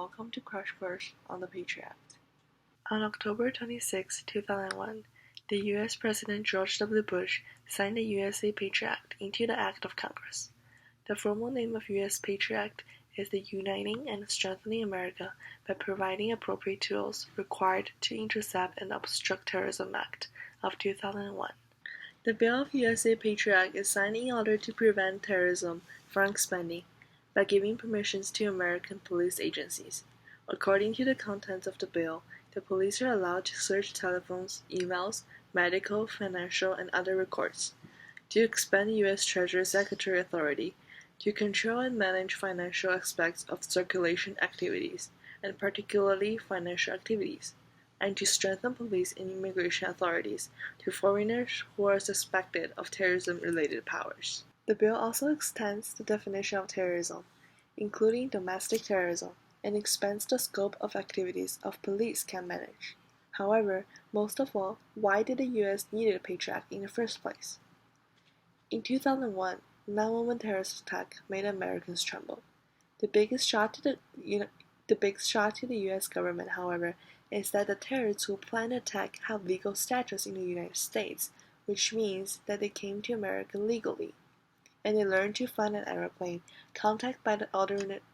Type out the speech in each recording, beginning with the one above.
welcome to Crash Course on the Patriot. On October 26, 2001, the U.S. President George W. Bush signed the USA Patriot Act into the Act of Congress. The formal name of U.S. Patriot Act is the Uniting and Strengthening America by Providing Appropriate Tools Required to Intercept and Obstruct Terrorism Act of 2001. The bill of USA Patriot Act is signed in order to prevent terrorism from expanding by giving permissions to American police agencies. According to the contents of the bill, the police are allowed to search telephones, emails, medical, financial, and other records, to expand U.S. Treasury Secretary authority, to control and manage financial aspects of circulation activities, and particularly financial activities, and to strengthen police and immigration authorities to foreigners who are suspected of terrorism-related powers. The bill also extends the definition of terrorism, including domestic terrorism, and expands the scope of activities of police can manage. However, most of all, why did the U.S. need a Patriot Act in the first place? In 2001, 9/11 terrorist attack made Americans tremble. The biggest shock to the U.S. government, however, is that the terrorists who planned the attack have legal status in the United States, which means that they came to America legally, and they learned to fly an airplane, contact by the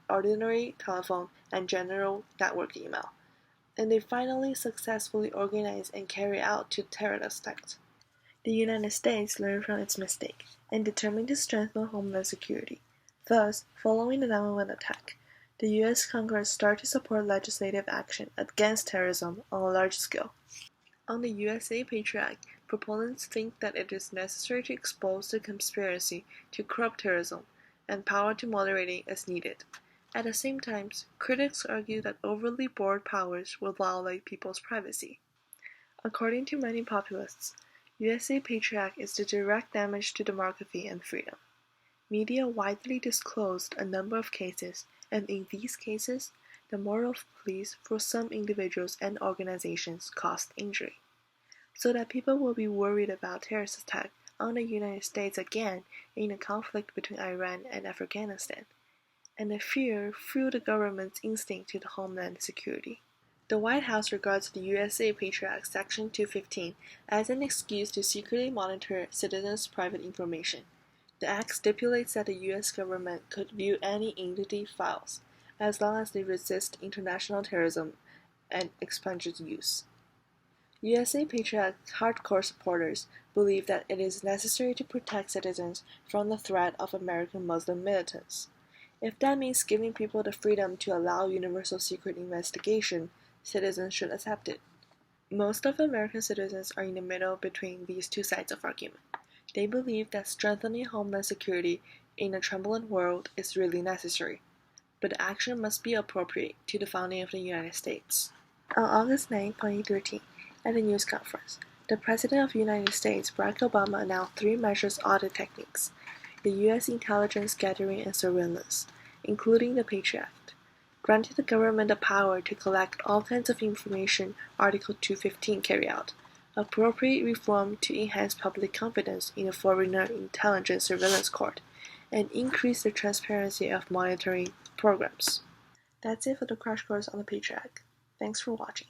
ordinary telephone and general network email, and they finally successfully organized and carried out two terrorist attacks. The United States learned from its mistake and determined to strengthen homeland security. Thus, following the 9/11 attack, the U.S. Congress started to support legislative action against terrorism on a large scale. On the USA Patriot Act, proponents think that it is necessary to expose the conspiracy to curb terrorism, and power to moderate it as needed. At the same time, critics argue that overly broad powers will violate people's privacy. According to many populists, USA Patriot Act is the direct damage to democracy and freedom. Media widely disclosed a number of cases, and in these cases, the moral of police for some individuals and organizations caused injury, so that people will be worried about terrorist attack on the United States again in a conflict between Iran and Afghanistan, and the fear fueled the government's instinct to the homeland security. The White House regards the USA Patriot Act Section 215 as an excuse to secretly monitor citizens' private information. The Act stipulates that the U.S. government could view any entity files, as long as they resist international terrorism and expunge its use. USA Patriot Act hardcore supporters believe that it is necessary to protect citizens from the threat of American Muslim militants. If that means giving people the freedom to allow universal secret investigation, citizens should accept it. Most of American citizens are in the middle between these two sides of argument. They believe that strengthening homeland security in a trembling world is really necessary, but the action must be appropriate to the founding of the United States. On August 9, 2013, at a news conference, the President of the United States, Barack Obama, announced 3 measures audit techniques: the U.S. intelligence gathering and surveillance, including the Patriot Act, granted the government the power to collect all kinds of information Article 215 carry out, appropriate reform to enhance public confidence in the Foreign Intelligence Surveillance Court, and increase the transparency of monitoring programs. That's it for the Crash Course on the Patriot Act. Thanks for watching.